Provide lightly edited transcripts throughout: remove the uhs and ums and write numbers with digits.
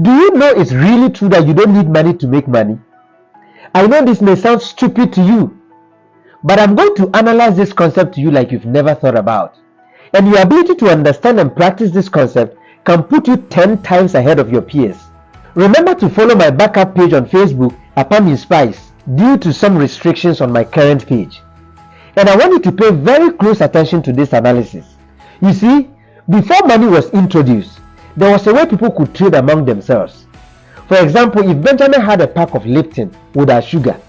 Do you know it's really true that you don't need money to make money? I know this may sound stupid to you, but I'm going to analyze this concept to you like you've never thought about. And your ability to understand and practice this concept can put you 10 times ahead of your peers. Remember to follow my backup page on Facebook, Apam Spice, due to some restrictions on my current page. And I want you to pay very close attention to this analysis. You see, before money was introduced, there was a way people could trade among themselves. For example, if Benjamin had a pack of Lipton without sugar,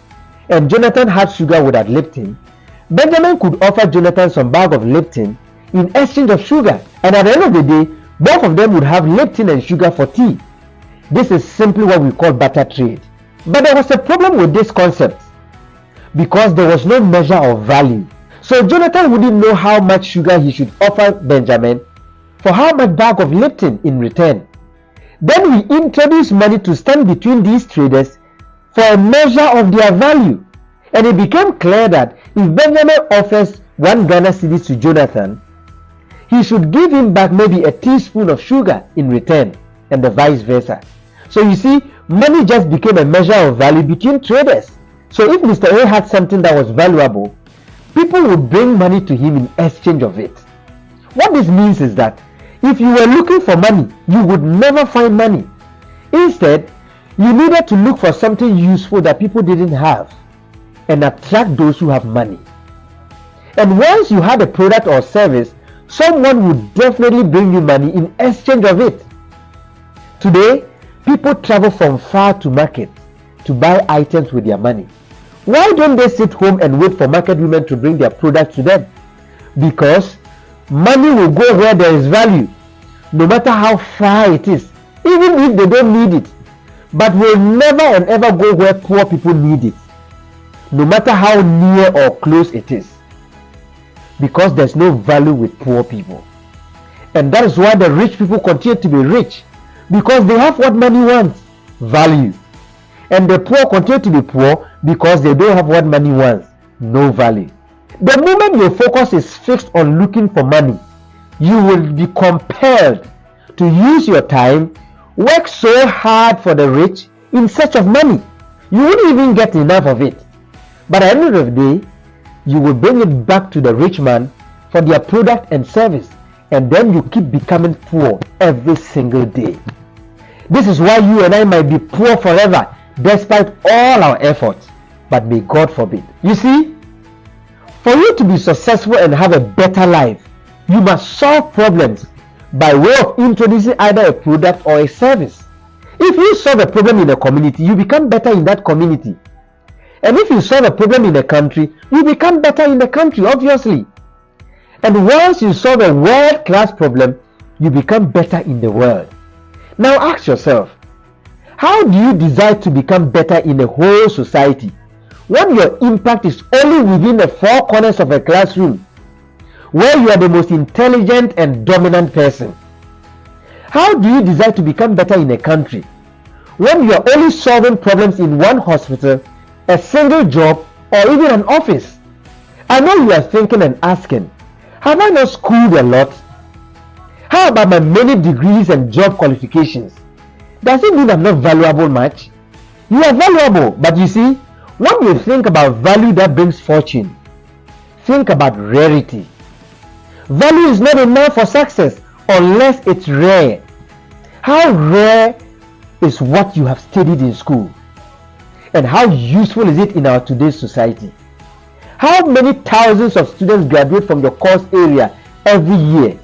and Jonathan had sugar without Lipton, Benjamin could offer Jonathan some bag of Lipton in exchange of sugar, and at the end of the day, both of them would have Lipton and sugar for tea. This is simply what we call barter trade. But there was a problem with this concept because there was no measure of value. So Jonathan wouldn't know how much sugar he should offer Benjamin for how much bag of Lipton in return. Then we introduced money to stand between these traders for a measure of their value. And it became clear that if Benjamin offers 1 Ghana cedis to Jonathan, he should give him back maybe a teaspoon of sugar in return, and the vice versa. So you see, money just became a measure of value between traders. So if Mr. A had something that was valuable, people would bring money to him in exchange of it. What this means is that if you were looking for money, you would never find money. Instead, you needed to look for something useful that people didn't have and attract those who have money. And once you had a product or service, someone would definitely bring you money in exchange of it. Today, people travel from far to market to buy items with their money. Why don't they sit home and wait for market women to bring their products to them? Because money will go where there is value, no matter how far it is, even if they don't need it, but will never and ever go where poor people need it, no matter how near or close it is, because there's no value with poor people. And that is why the rich people continue to be rich, because they have what money wants, value. And the poor continue to be poor because they don't have what money wants, no value. The moment your focus is fixed on looking for money, you will be compelled to use your time, work so hard for the rich in search of money. You won't even get enough of it. But at the end of the day, you will bring it back to the rich man for their product and service, and then you keep becoming poor every single day. This is why you and I might be poor forever despite all our efforts, but may God forbid. You see, for you to be successful and have a better life, you must solve problems by way of introducing either a product or a service. If you solve a problem in a community, you become better in that community. And if you solve a problem in a country, you become better in the country, obviously. And once you solve a world-class problem, you become better in the world. Now ask yourself, how do you decide to become better in a whole society when your impact is only within the four corners of a classroom, where you are the most intelligent and dominant person? How do you decide to become better in a country when you are only solving problems in one hospital, a single job, or even an office? I know you are thinking and asking, have I not schooled a lot? How about my many degrees and job qualifications? Does it mean I'm not valuable much? You are valuable, but you see, when you think about value that brings fortune, think about rarity. Value is not enough for success unless it's rare. How rare is what you have studied in school? And how useful is it in our today's society? How many thousands of students graduate from your course area every year?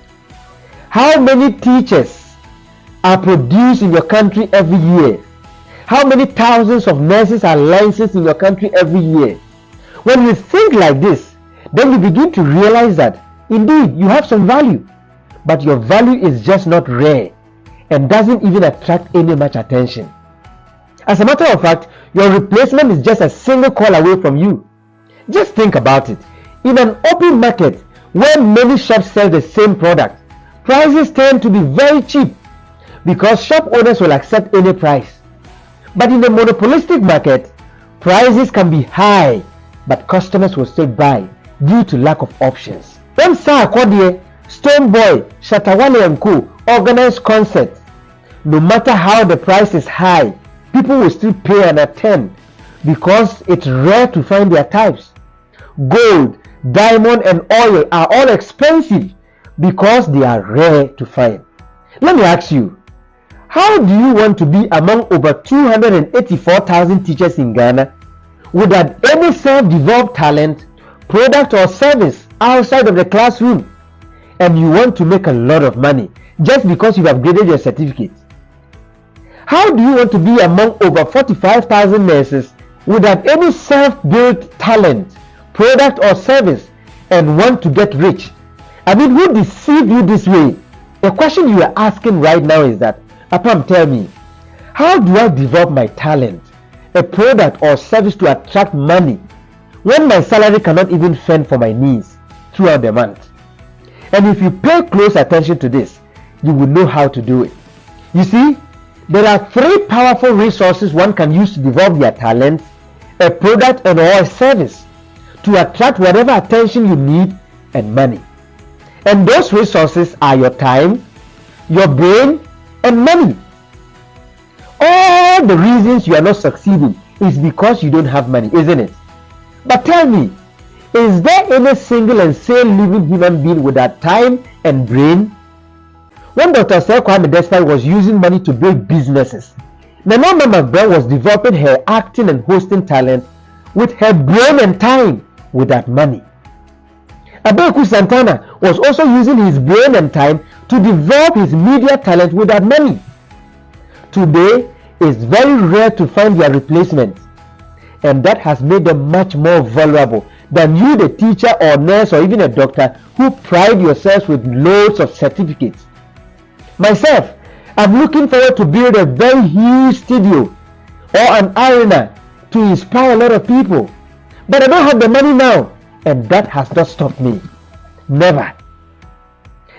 How many teachers are produced in your country every year? How many thousands of nurses are licensed in your country every year? When you think like this, then you begin to realize that indeed you have some value, but your value is just not rare and doesn't even attract any much attention. As a matter of fact, your replacement is just a single call away from you. Just think about it. In an open market where many shops sell the same product, prices tend to be very cheap because shop owners will accept any price. But in a monopolistic market, prices can be high, but customers will still buy due to lack of options. When Sir Akodie, Stone Boy, Shatawale & Co. organized concerts, no matter how the price is high, people will still pay and attend because it's rare to find their types. Gold, diamond, and oil are all expensive because they are rare to find. Let me ask you, how do you want to be among over 284,000 teachers in Ghana without any self-developed talent, product, or service outside of the classroom, and you want to make a lot of money just because you have graded your certificate? How do you want to be among over 45,000 nurses without any self-built talent, product, or service and want to get rich? I mean, who deceived you this way? The question you are asking right now is that, Apam, tell me, how do I develop my talent, a product or service to attract money when my salary cannot even fend for my needs throughout the month? And if you pay close attention to this, you will know how to do it. You see, there are three powerful resources one can use to develop their talent, a product, and or a service to attract whatever attention you need and money. And those resources are your time, your brain, and money. All the reasons you are not succeeding is because you don't have money, isn't it? But tell me, is there any single and sane living human being without time and brain? When Dr. Sir Kwame Despite was using money to build businesses, Nana McBrown was developing her acting and hosting talent with her brain and time without money. Abeku Santana was also using his brain and time to develop his media talent without money. Today, it's very rare to find their replacements, and that has made them much more vulnerable than you, the teacher or nurse or even a doctor who pride yourselves with loads of certificates. Myself, I'm looking forward to build a very huge studio or an arena to inspire a lot of people, but I don't have the money now, and that has not stopped me. Never.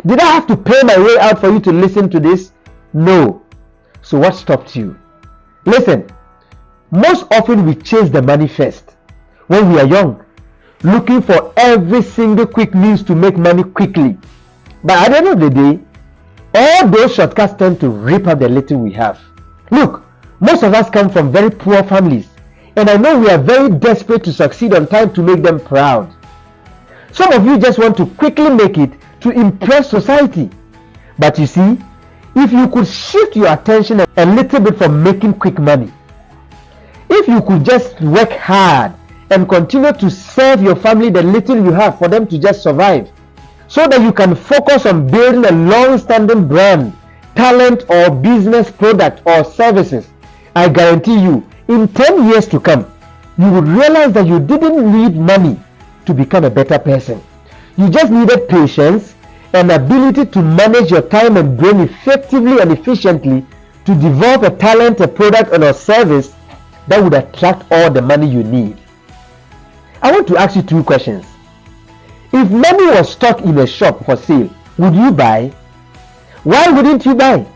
Did I have to pay my way out for you to listen to this? No. So what stopped you? Listen, most often we chase the money first when we are young, looking for every single quick means to make money quickly. But at the end of the day, all those shortcuts tend to rip up the little we have. Look, most of us come from very poor families, and I know we are very desperate to succeed on time to make them proud. Some of you just want to quickly make it to impress society. But you see, if you could shift your attention a little bit from making quick money, if you could just work hard and continue to serve your family the little you have for them to just survive, so that you can focus on building a long-standing brand, talent, or business product or services, I guarantee you, in 10 years to come, you would realize that you didn't need money to become a better person. You just needed patience and ability to manage your time and brain effectively and efficiently to develop a talent, a product, or a service that would attract all the money you need. I want to ask you two questions. If money was stuck in a shop for sale, would you buy? Why wouldn't you buy?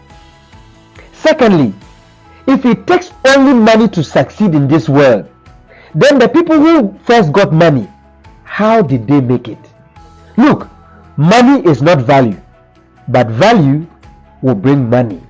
Secondly, if it takes only money to succeed in this world, then the people who first got money, how did they make it? Look, money is not value, but value will bring money.